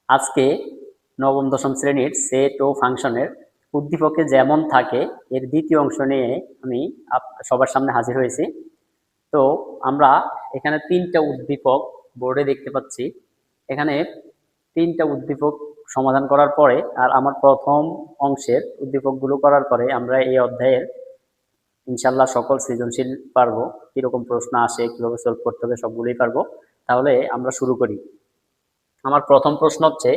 আজকে নবম দশম শ্রেণীর সেট ও ফাংশনের উদ্দীপকে যেমন থাকে এর দ্বিতীয় অংশ নিয়ে আমি সবার সামনে হাজির হয়েছি। তো আমরা এখানে তিনটা উদ্দীপক বোর্ডে দেখতে পাচ্ছি। এখানে তিনটা উদ্দীপক সমাধান করার পরে আর আমার প্রথম অংশের উদ্দীপকগুলো করার পরে আমরা এই অধ্যায়ের ইনশাল্লাহ সকল সৃজনশীল পারবো। কিরকম প্রশ্ন আসে, কিভাবে সলভ করতে হবে, সবগুলোই পারবো। তাহলে আমরা শুরু করি। আমার প্রথম প্রশ্ন হচ্ছে,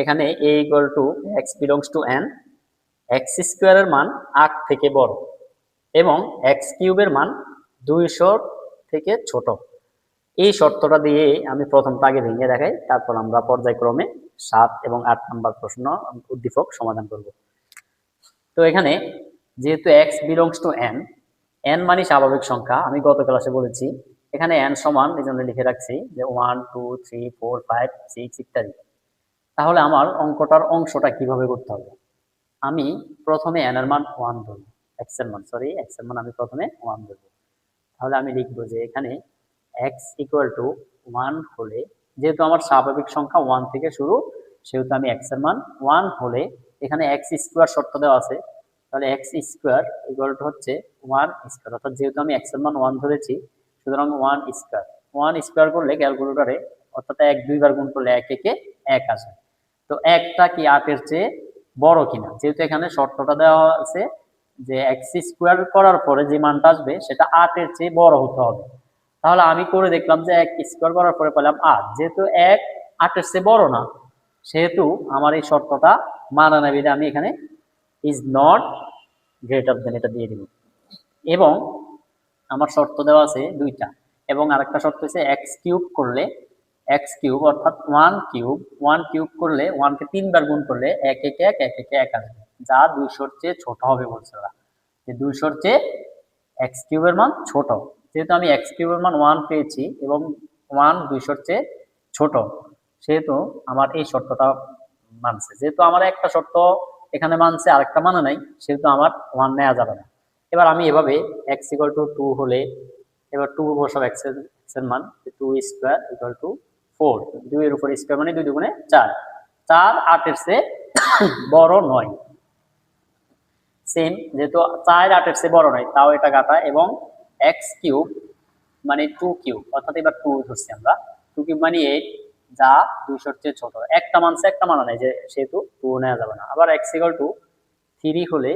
এখানে a equal to x belongs to n, x স্কোয়ারের মান 8 থেকে বড় এবং এক্স কিউবের মান 200 থেকে ছোট। এই শর্তটা দিয়ে আমি প্রথমটা আগে ভেঙে দেখাই, তারপর আমরা পর্যায়ক্রমে 7 এবং 8 নাম্বার প্রশ্ন উদ্দীপক সমাধান করব। তো এখানে যেহেতু x belongs to n, n মানে স্বাভাবিক সংখ্যা, আমি গত ক্লাসে বলেছি। এখানে n সমান এই জন্য লিখে রাখছি যে 1 2 3 4 5 6 ইত্যাদি। তাহলে আমার অঙ্কটার অংশটা কিভাবে করতে হবে? আমি প্রথমে n এর মান 1 ধরবো, এক্স এর মান আমি প্রথমে 1 ধরবো। তাহলে আমি লিখবো যে এখানে x ইকুয়াল টু 1 হলে, যেহেতু আমার স্বাভাবিক সংখ্যা 1 থেকে শুরু, সেহেতু আমি x এর মান 1 হলে এখানে x স্কোয়ার শর্ত দেওয়া আছে। তাহলে x স্কোয়ার ইকুয়াল টু হচ্ছে 1 স্কোয়ার, অর্থাৎ যেহেতু আমি x এর মান 1 ধরেছি, সুতরাং 1 স্কোয়ার। 1 স্কোয়ার করলে ক্যালকুলেটরে, অর্থাৎ 1 2বার গুণ করলে 1 একে 1 আসে। তো একটা কি 8 এর চেয়ে বড় কিনা, যেহেতু এখানে শর্তটা দেওয়া আছে যে এক্স স্কোয়ার করার পরে যে মানটা আসবে সেটা 8 এর চেয়ে বড় হতে হবে। তাহলে আমি করে দেখলাম যে 1 স্কোয়ার করার পরে পেলাম 8, যেহেতু 1 8 এর চেয়ে বড় না, সেহেতু আমার এই শর্তটা মানা না, বিধে আমি এখানে ইজ নট গ্রেটার দেন এটা দিয়ে দিব। এবং আমার শর্ত দেওয়া আছে দুইটা, এবং আরেকটা শর্ত হচ্ছে এক্স কিউব করলে, এক্স কিউব অর্থাৎ 1 কিউব করলে 1 কে 3বার গুণ করলে 1 একে 1 1 একে 1 আসবে, যা 200-র চেয়ে ছোট হবে বলছে ওরা, যে 200-র চেয়ে এক্স কিউবের মান ছোট। যেহেতু আমি এক্স কিউবের মান 1 পেয়েছি এবং 1 200-র চেয়ে ছোট, সেহেতু আমার এই শর্তটা মানছে। যেহেতু আমার একটা শর্ত এখানে মানছে, আরেকটা মানে নাই, সেহেতু আমার 1 নেওয়া যাবে না। এবার আমি এভাবে এক্স ইকুয়াল টু 2 হলে, এবার 2 বসাব, এক্স এর মান 2 স্কোয়ার ইকুয়াল টু 4, 2 এর উপর স্কোয়ার মানে 2 দুগুণে 4, 4 8 এর চেয়ে বড় নয়। সেম, যেহেতু 4 8 এর চেয়ে বড় নয়, তাও এটা কাটা। এবং এক্স কিউব মানে 2 কিউব, অর্থাৎ এবার 2 ধরছি আমরা, 2 কিউব মানে 8, যা 200-র চেয়ে ছোট। একটা মানছে, একটা মানা নাই, যে সেহেতু 2 নেওয়া যাবে না। আবার এক্স ইকুয়াল টু 3 হলে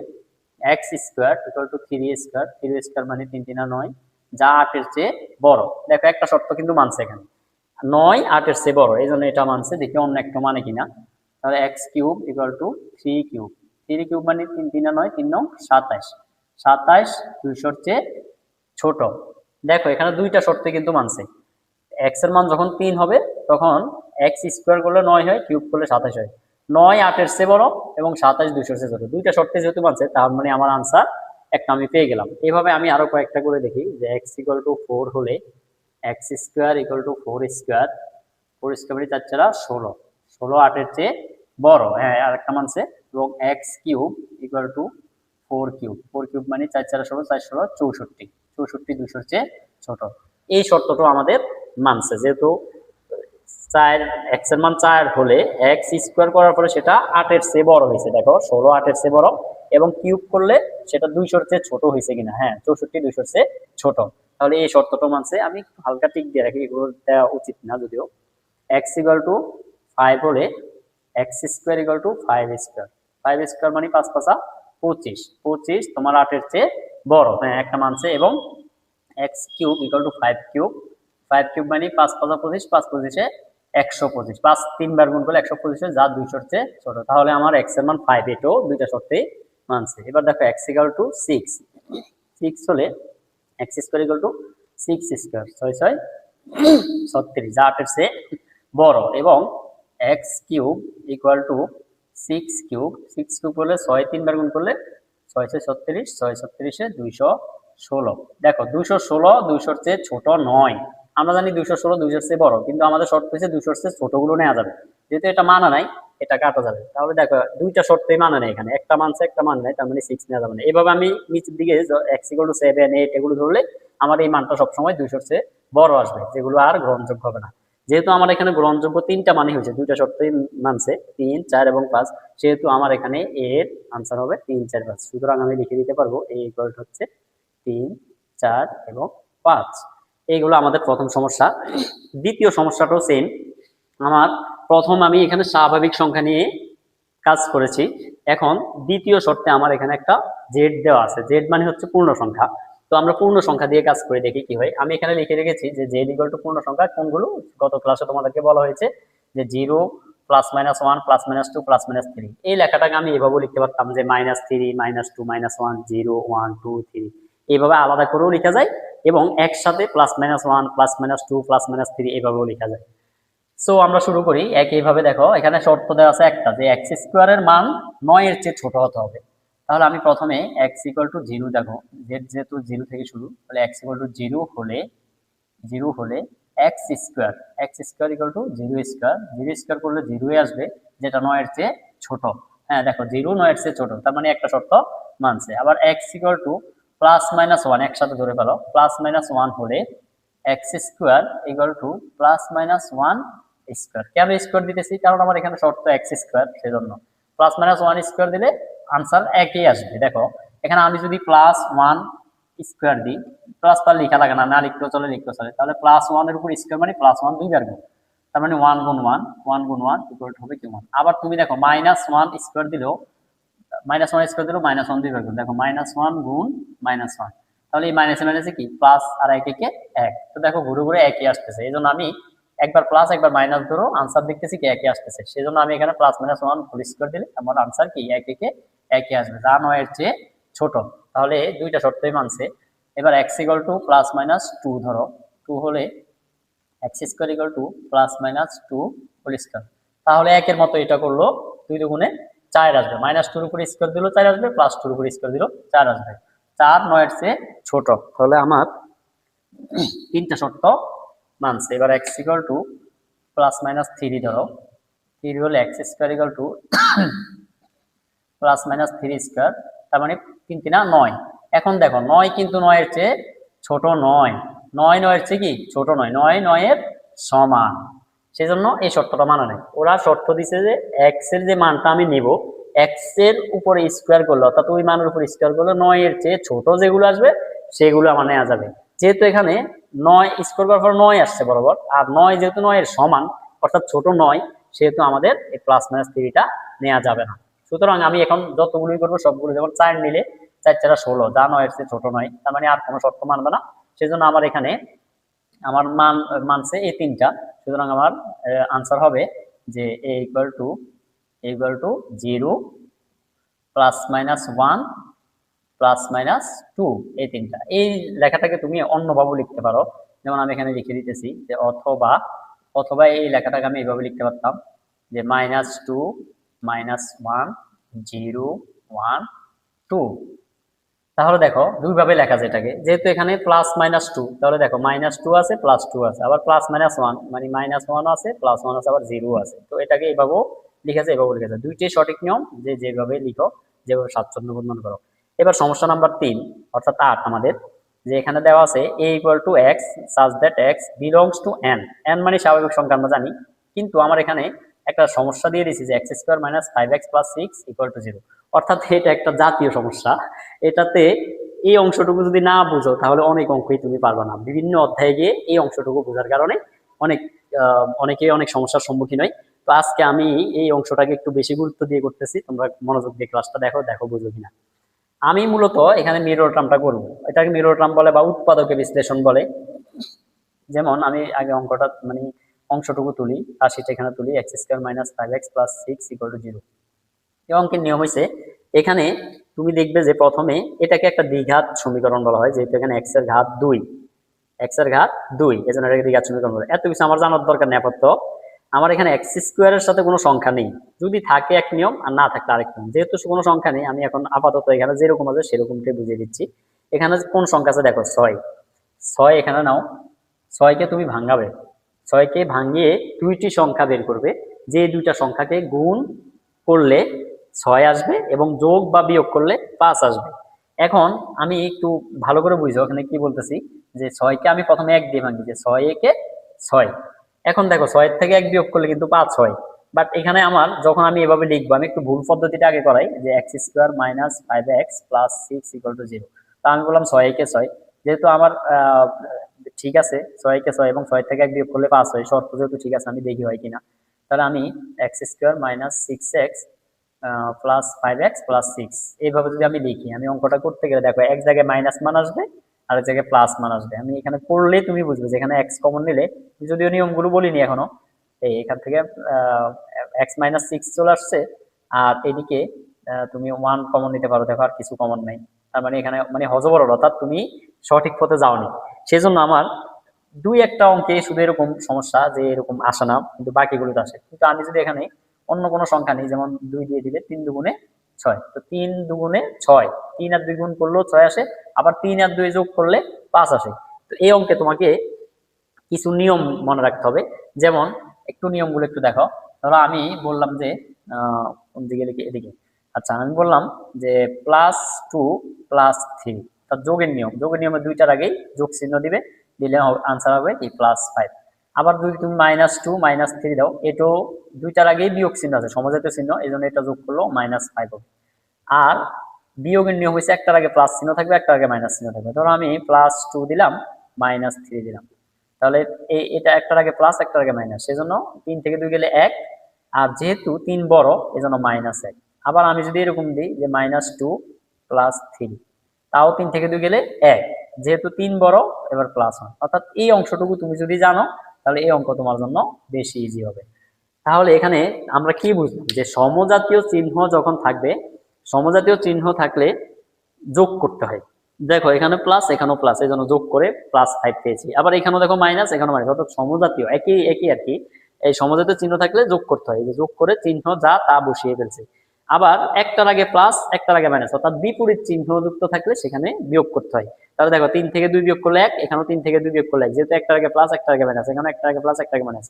x square equal two 3 square, 3 square মানে 3 3 9, যা 8 এর চেয়ে বড়। দেখো একটা শর্ত কিন্তু মানছে এখানে, 9 8 এর চেয়ে বড়, এই জন্য এটা মানছে। দেখি অন্য একটা মানে কিনা। তাহলে x cube equal to 3 cube, 3 cube মানে 3 3 9, 3 9 27, 27 200-র চেয়ে ছোট। দেখো এখানে দুইটা শর্তে কিন্তু মানছে। এক্স এর মান যখন 3 হবে তখন এক্স স্কোয়ার করলে 9 হয়, কিউব করলে 27 হয়। 9 8 এর চেয়ে বড় এবং 27 200-র চেয়ে ছোট, দুইটা শর্তে যেহেতু মানছে, তার মানে আমার আনসার একটা আমি পেয়ে গেলাম। এইভাবে আমি আরো কয়েকটা করে দেখি, যে এক্স ইকুয়াল টু 4 হলে x square equal two 4 square, 4 square মানে 4 4 16, 16 8 এর চেয়ে বড়, হ্যাঁ আরেকটা মানছে। এবং x cube equal to 4 cube, 4 cube মানে 4 4 16, 4 16 64, 64 200-র চেয়ে ছোট। এই শর্তটা আমাদের মানছে, যেহেতু 4 এক্স এর মান 4 হলে এক্স স্কোয়ার করার পরে সেটা 8 এর চেয়ে বড় হয়েছে। দেখো 16 8 এর চেয়ে বড়, এবং কিউব করলে সেটা 200-র চেয়ে ছোট হয়েছে কিনা, হ্যাঁ 64 200-র চেয়ে ছোট। তাহলে এই শর্তটা মানছে। আমি হালকা টিক দিয়ে রাখি, এগুলো দেওয়া উচিত না যদিও। এক্স ইকুয়াল টু 5 হলে x square equal two 5 square, 5 square মানে 5 5 25, 25 তোমার 8 এর চেয়ে বড়, হ্যাঁ একটা মানছে। এবং x cube equal to 5 cube, 5 cube মানে 5 5 25, 5 25 125, 5 3বার গুণ করলে 125, যা 200-র চেয়ে ছোট। তাহলে আমার এক্স এর মান 5, এটাও দুইটা শর্তেই মানছে। এবার দেখো এক্স ইকুয়াল টু 6, 6 হলে x square equal two 6 square, 6 6 36, যা 8 এর চেয়ে বড়। এবং x cube equal to 6 cube, 6 cube হলে 6 3বার গুণ করলে 6 6 36, 6 36 216। দেখো 216 200-র চেয়ে ছোট নয়, আমরা জানি 216 200-র চেয়ে বড়, কিন্তু আমাদের শর্ত হচ্ছে 200-র চেয়ে ছোটগুলো নেওয়া যাবে। যেহেতু এটা মানা নাই, এটা কাটা যাবে। তাহলে দেখো দুইটা শর্তেই মানে নাই, এখানে একটা মানছে একটা মানে নাই, তার মানে 6 নেওয়া যাবে না। এভাবে আমি নিচের দিকে এক্স ইকুয়াল টু 7 8 এগুলো ধরলে আমার এই মানটা সবসময় 200-র চেয়ে বড় আসবে, যেগুলো আর গ্রহণযোগ্য হবে না। যেহেতু আমার এখানে গ্রহণযোগ্য তিনটা মানে হয়েছে, দুইটা শর্তই মানছে 3, 4 এবং 5, সেহেতু আমার এখানে এর আনসার হবে 3, 4, 5। সুতরাং আমি লিখে দিতে পারবো এ ইকুয়াল টু হচ্ছে 3, 4 এবং 5। এইগুলো আমাদের প্রথম সমস্যা। দ্বিতীয় সমস্যাটাও সেম। আমার প্রথম আমি এখানে স্বাভাবিক সংখ্যা নিয়ে কাজ করেছি। এখন দ্বিতীয় শর্তে আমার এখানে একটা জেড দেওয়া আছে, জেড মানে হচ্ছে পূর্ণ সংখ্যা। তো আমরা পূর্ণ সংখ্যা দিয়ে কাজ করে দেখি কি হয়। আমি এখানে লিখে রেখেছি যে জেড ইকুয়াল টু পূর্ণ সংখ্যা কোনগুলো, গত ক্লাসে তোমাদেরকে বলা হয়েছে যে 0, +-1, +-2, +-3। এই লেখাটাকে আমি এভাবেও লিখতে পারতাম যে -3, -2, -1, 0, 1, 2, 3, এইভাবে আলাদা করেও লেখা যায় এবং একসাথে +-1, +-2, +-3 এইভাবেও লেখা যায়। সো আমরা শুরু করি একইভাবে। দেখো এখানে শর্ত দেওয়া আছে একটা, যে x স্কোয়ারের মান 9 এর চেয়ে ছোট হতে হবে। তাহলে আমি প্রথমে x ইকুয়াল টু 0 দেখো, যেহেতু 0 থেকে শুরু, তাহলে x ইকুয়াল টু 0 হলে x square equal two 0 square, 0 square করলে 0 আসবে, যেটা 9 এর চেয়ে ছোট। হ্যাঁ দেখো 0 9 এর চেয়ে ছোট, তার মানে একটা শর্ত মানছে। আবার x ইকুয়াল টু +-1 একসাথে ধরে ফেলো, +-1 হলে x square equal two +-1 square. কেন স্কোয়ার দিতেছি? কারণ আমার এখানে শর্ত x স্কোয়ার, সেজন্য +-1 স্কোয়ার দিলে আনসার একই আসবে। দেখো এখানে আমি যদি +1 স্কোয়ার দিই, প্লাস তার লেখা লাগে না, না লিখলেও চলে, লিখলেও চলে। তাহলে +1 এর উপর স্কোয়ার মানে +1 দুইবার গুণ, তার মানে 1 গুণ 1 গুণ 1 ইকুয়াল টু হবে কি 1। আবার তুমি দেখো -1 স্কোয়ার দিলেও, -1 স্কোয়ার দিলেও -1 দুইবার গুণ, দেখো -1 গুণ -1, তাহলে এই মাইনাসে মাইনাসে কি প্লাস, আর এক একে এক। তো দেখো ঘুরে ঘুরে একই আসতেছে, এই জন্য আমি একবার প্লাস একবার মাইনাস ধরো আনসার দেখতেছি কি একই আসতেছে, সেই জন্য আমি এখানে +-1 হোল স্কোয়ার দিলে আমার আনসার কি এক একে একই আসবে, যা 9 এর চেয়ে ছোট। তাহলে দুইটা শর্তই মানছে। এবার x ইকুয়াল টু +-2 ধরো, 2 হলে x square equal to +-2 whole square. তাহলে একের মতো এটা করলো, 2 দুগুণে 4 আসবে, -2 এর উপর স্কোয়ার দিলেও 4 আসবে, +2 এর উপর স্কোয়ার দিলেও 4 আসবে, 4 9 এর চেয়ে ছোট। তাহলে আমার তিনটা শর্ত মানছে। এবার x ইকুয়াল টু +-3 ধরো, 3 হলে x square equal two +-3 square, তার মানে 3 3 9। এখন দেখো 9 কিন্তু 9 এর চেয়ে ছোট নয়, 9 9 এর চেয়ে কি ছোট নয়, 9 9 এর সমান, সেজন্য এই শর্তটা মানা নেই। ওরা শর্ত দিছে যে x এর যে মানটা আমি নিব, x এর উপরে স্কোয়ার করলে, অর্থাৎ ওই মানের উপর স্কোয়ার করলে 9 এর চেয়ে ছোট যেগুলো আসবে সেগুলো আমার নেওয়া যাবে। যেহেতু এখানে 9 স্কোয়ার করার পর 9 আসছে বরাবর, আর 9 যেহেতু 9 এর সমান অর্থাৎ ছোট 9, সেহেতু আমাদের এই +-3টা নেওয়া যাবে না। সুতরাং আমি এখন যতগুলোই করবো সবগুলো, যেমন 4 নিলে 4 4 16, যা 9 এর চেয়ে ছোট নয়, তার মানে আর কোনো শর্ত মানবে না। সেজন্য আমার এখানে আমার মানছে এই তিনটা। সুতরাং আমার আনসার হবে যে a ইকুয়াল টু 0, +-1, +-2, এই তিনটা। এই লেখাটাকে তুমি অন্যভাবে লিখতে পারো, যেমন আমি এখানে লিখে দিতেছি যে অথবা এই লেখাটাকে আমি এইভাবে লিখতে পারতাম যে -2, -1, 0, 1, 2। তাহলে দেখো দুইভাবে লেখা যায় এটাকে, যেহেতু এখানে +-2, তাহলে দেখো -2 আছে, +2 আছে, আবার +-1 মানে -1 আছে, +1 আছে, আবার 0 আছে। তো এটাকে এইভাবেও লিখা যায়, এভাবেও লিখা যায়, দুইটাই সঠিক নিয়ম, যে যেভাবে লিখো, যেভাবে স্বাচ্ছন্দ্য বোধ মনে করো। এবার সমস্যা নাম্বার 3 অর্থাৎ 8 আমাদের, যে এখানে দেওয়া আছে a equal to x such that x belongs to n, n মানে স্বাভাবিক সংখ্যা আমরা জানি, কিন্তু আমার এখানে একটা সমস্যা দিয়ে দিয়েছি যে x square -5x + 6 equal to 0, অর্থাৎ এটা একটা জাতীয় সমস্যা। এটাতে এই অংশটুকু যদি না বুঝো তাহলে অনেক অঙ্কই তুমি পারবে না। বিভিন্ন অধ্যায়ে গিয়ে এই অংশটুকু বোঝার কারণে অনেকেই অনেক সমস্যার সম্মুখীন হয়। তো আজকে আমি এই অংশটাকে একটু বেশি গুরুত্ব দিয়ে করতেছি, তোমরা মনোযোগ দিয়ে ক্লাসটা দেখো বুঝো কিনা। আমি মূলত এখানে মিরর টার্মটা করব, এটাকে মিরর টার্ম বলে বা উৎপাদকের বিশ্লেষণ বলে। যেমন আমি আগে অঙ্কটা মানে অংশটুকু তুলি, আর সেটা এখানে তুলি, x square -5x + 6 equal to 0। এই অঙ্কের নিয়ম হয়েছে, এখানে তুমি দেখবে যে প্রথমে এটাকে একটা দ্বিঘাত সমীকরণ বলা হয়, যেহেতু এখানে x এর ঘাত 2, এজন্য এটাকে দ্বিঘাত সমীকরণ বলে। এত কিছু আমার জানার দরকার নেই আপাতত। আমার এখানে x স্কোয়ারের সাথে কোনো সংখ্যা নেই, যদি থাকে এক নিয়ম আর না থাকলে আরেক নিয়ম। যেহেতু কোনো সংখ্যা নেই, আমি এখন আপাতত এখানে যেরকম আছে সেরকমটাই বুঝিয়ে দিচ্ছি। এখানে কোন সংখ্যা আছে দেখো, 6 এখানে নাও, 6কে তুমি ভাঙাবে, 6কে ভাঙিয়ে দুইটি সংখ্যা বের করবে, যে দুইটা সংখ্যাকে গুণ করলে 6 আসবে এবং যোগ বা বিয়োগ করলে 5 আসবে। এখন আমি একটু ভালো করে বুঝো, এখানে কি বলতেছি, যে 6কে আমি প্রথমে 1 দিয়ে ভাঙি, যে 6 একে 6, এখন দেখো 6 থেকে 1 বিয়োগ করলে কিন্তু 5 হয়, বাট এখানে আমার যখন আমি এভাবে লিখবো, আমি একটু ভুল পদ্ধতিটা আগে করাই, যে x square minus 5x plus 6 equal to 0। তা আমি বললাম 6 কে 6, যেহেতু আমার ঠিক আছে 6 কে 6 এবং 6 থেকে 1 বিয়োগ করলে 5 হয়, শর্ত যেহেতু ঠিক আছে, আমি দেখি হয় কিনা। তাহলে আমি x square minus 6x plus 5x plus 6 এইভাবে যদি আমি লিখি, আমি অঙ্কটা করতে গেলে দেখো এক জায়গায় মাইনাস মান আসবে আর এক জায়গায় প্লাস মান আসবে। আমি এখানে পড়লে তুমি বুঝবে যে এখানে এক্স কমন নিলে, যদিও নিয়মগুলো বলিনি এখনো, এই এখান থেকে এক্স মাইনাস 6 চলে আসছে, আর এদিকে তুমি 1 কমন নিতে পারো, দেখো আর কিছু কমন নাই। তার মানে এখানে মানে হজবরল, অর্থাৎ তুমি সঠিক পথে যাওনি। সেজন্য আমার দুই একটা অঙ্কে শুধু এরকম সমস্যা যে এরকম আসে না, কিন্তু বাকিগুলোতে আসে। কিন্তু আমি যদি এখানে অন্য কোনো সংখ্যা নেই, যেমন 2 দিয়ে দিলে 3 দুগুণে 6, তো 3 দুগুণে 6, 3 আর 2 গুণ করলেও 6 আসে, আবার 3 আর 2 যোগ করলে 5 আসে। তো এই অঙ্কে তোমাকে কিছু নিয়ম মনে রাখতে হবে। যেমন একটু নিয়মগুলো একটু দেখো। ধরো আমি বললাম যে কোন দিকে লিখি, এদিকে। আচ্ছা, আমি বললাম যে +2 +3, তার যোগের নিয়ম, যোগের নিয়মে দুইটার আগেই যোগ চিহ্ন দিবে, দিলে আনসার হবে কি +5। আবার যদি তুমি -2 -3 দাও, এটাও দুইটার আগেই বিয়োগ চিহ্ন আছে, সমজাতীয় চিহ্ন, এই জন্য এটা যোগ করলেও -5 হবে। আর বিয়োগের নিয়ম হচ্ছে একটার আগে প্লাস চিহ্ন থাকবে, একটার আগে মাইনাস চিহ্ন থাকবে। ধরো আমি +2 দিলাম, -3 দিলাম, তাহলে এটা একটার আগে প্লাস একটার আগে মাইনাস, সেজন্য 3 থেকে 2 গেলে 1, আর যেহেতু 3 বড় এজন্য -1। আবার আমি যদি এরকম দিই যে -2 +3, তাও 3 থেকে 2 গেলে 1, যেহেতু 3 বড় এবার +1। অর্থাৎ এই অংশটুকু তুমি যদি জানো, তাহলে এই অঙ্ক তোমার জন্য বেশি ইজি হবে। তাহলে এখানে আমরা কি বুঝলাম, যে সমজাতীয় চিহ্ন যখন থাকবে, সমজাতীয় চিহ্ন থাকলে যোগ করতে হয়। দেখো এখানে প্লাস এখানেও প্লাস, এই জন্য যোগ করে +5 পেয়েছি। আবার এখানেও দেখো মাইনাস এখানেও মাইনাস, অর্থাৎ সমজাতীয় একই একই আর কি। এই সমজাতীয় চিহ্ন থাকলে যোগ করতে হয়, এই যে যোগ করে চিহ্ন যা তা বসিয়ে ফেলছে। আবার একটার আগে প্লাস একটার আগে মাইনাস, অর্থাৎ বিপরীত চিহ্ন যুক্ত থাকলে সেখানে বিয়োগ করতে হয়। তাহলে দেখো 3 থেকে 2 বিয়োগ করলে 1, এখানেও 3 থেকে 2 বিয়োগ করলে 1, যেহেতু একটার আগে প্লাস একটার আগে মাইনাস, এখানে একটার আগে প্লাস একটার আগে মাইনাস।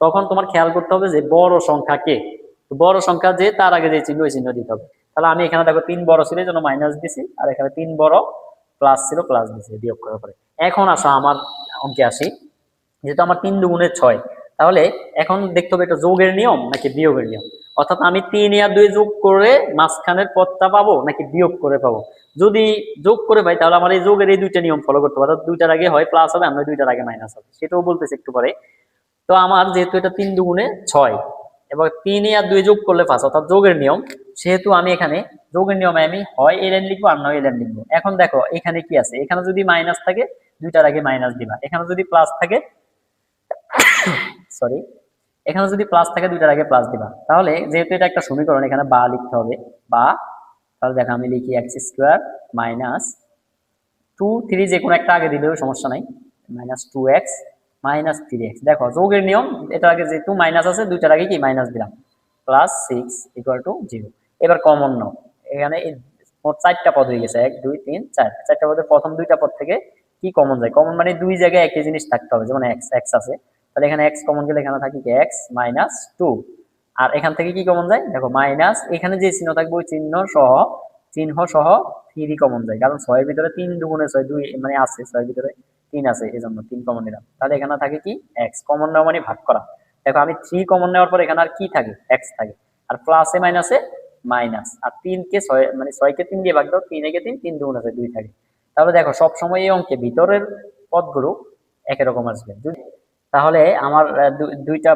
তখন তোমার খেয়াল করতে হবে যে বড় সংখ্যা কে, বড় সংখ্যা যে তার আগে যে চিহ্ন ওই চিহ্ন দিতে হবে। তাহলে আমি এখানে দেখো 3 বড় ছিল এই জন্য মাইনাস দিছি, আর এখানে 3 বড় প্লাস ছিল প্লাস দিছি বিয়োগ করার পরে। এখন আসো আমার অঙ্কে আসি, যেহেতু আমার 3 দুগুণে 6, তাহলে এখন দেখতে হবে এটা যোগের নিয়ম নাকি বিয়োগের নিয়ম। অর্থাৎ আমি 3 আর 2 যোগ করে মাঝখানের পদটা পাবো নাকি বিয়োগ করে পাবো। যদি যোগ করে পাই তাহলে আমার এই যোগের এই দুইটা নিয়ম ফলো করতে হবে, অর্থাৎ দুইটার আগে হয় প্লাস হবে, আমরা দুইটার আগে মাইনাস হবে, সেটাও বলতেছি একটু পরে। তো আমার যেহেতু এটা 3 দুগুণে 6, এবার 3 আর 2 যোগ করলে 5, অর্থাৎ যোগের নিয়ম, সেহেতু আমি এখানে যোগের নিয়মে আমি হয় এলএন লিখবো আর নয় এলএন লিখবো। এখন দেখো এখানে কি আছে, এখানে যদি মাইনাস থাকে দুইটার আগে মাইনাস দিবা, এখানে যদি প্লাস থাকে সরি, এখানে যদি প্লাস থাকে দুইটার আগে প্লাস দিবা। তাহলে যেহেতু এটা একটা সমীকরণ, এখানে বা লিখতে হবে, বা। তাহলে দেখো আমি লিখি এক্স স্কোয়ার মাইনাস 2 3, যে কোনো একটা আগে দিলেও সমস্যা নাই, -2x -3x। দেখো যোগের নিয়ম, এটার আগে যেহেতু মাইনাস আছে দুইটার আগে কি মাইনাস দিলাম, +6 = 0। এবার কমন নাও, এখানে মোট 4টা পদ হয়ে গেছে, 1 2 3 4, 4টা পদের প্রথম দুইটা পদ থেকে কি কমন যায়, কমন মানে দুই জায়গায় একই জিনিস থাকতে হবে, যেমন x x আছে, তাহলে এখানে x কমন গেলে এখানে থাকে কি x -2, আর এখান থেকে কি কমন যায়, দেখো মাইনাস, এখানে যে চিহ্ন থাকবে ওই চিহ্ন সহ 3 কমন যায়, কারণ 6 এর ভিতরে 3 দুগুণে 6, 2 মানে আছে, 6 এর ভিতরে 3 আছে, এজন্য 3 কমন নিলাম। তাহলে এখানে থাকে কি x কমন নেওয়া মানে ভাগ করা। দেখো আমি 3 কমন নেওয়ার পর এখানে আর কি থাকে, x থাকে, আর প্লাসে মাইনাসে মাইনাস, আর 3 কে 6 মানে 6 কে 3 দিয়ে ভাগ দাও, 3 একে 3, 3 দুগুণে 6, 2 থাকে। তাহলে দেখো সব সময় এই অঙ্কে ভিতরের পদগুলো একই রকম আসবে। তাহলে আমার দুইটা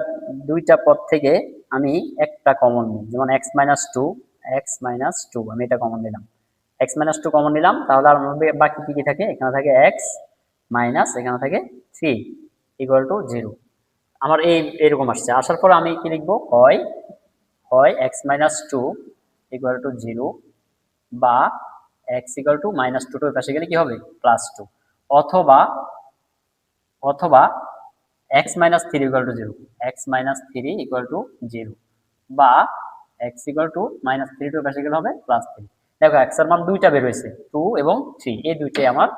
দুইটা পদ থেকে আমি একটা কমন নিই, যেমন x-2 আমি এটা কমন নিলাম, x-2 কমন নিলাম। তাহলে আর বাকি কি কি থাকে, এখানে থাকে x মাইনাস, এখানে থাকে 3 = 0। আমার এরকম আসছে, আসার পর আমি কি লিখবো, হয় x-2 = 0, বা x = -2 এর পাশে গেলে কি হবে +2, অথবা x-3 = 0, x-3 = 0, বা x = -3 এর পাশে গেলে হবে +3। দেখো x এর মান দুইটা বের হয়েছে, 2 এবং 3, এই দুইটাই আমার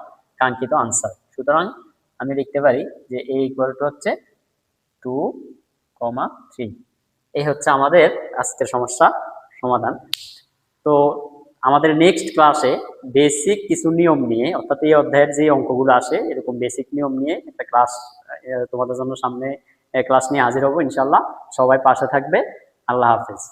কাঙ্ক্ষিত আনসার। সুতরাং আমি লিখতে পারি যে a হচ্ছে 2, 3। এই হচ্ছে আমাদের আজকের সমস্যা সমাধান। তো আমাদের নেক্সট ক্লাসে বেসিক কিছু নিয়ম নিয়ে, অর্থাৎ এই অধ্যায়ের যে অঙ্কগুলো আসে এরকম বেসিক নিয়ম নিয়ে একটা ক্লাস তোমাদের জন্য সামনে ক্লাস নিয়ে হাজির হব ইনশাল্লাহ। সবাই পাশে থাকবে। আল্লাহ হাফেজ।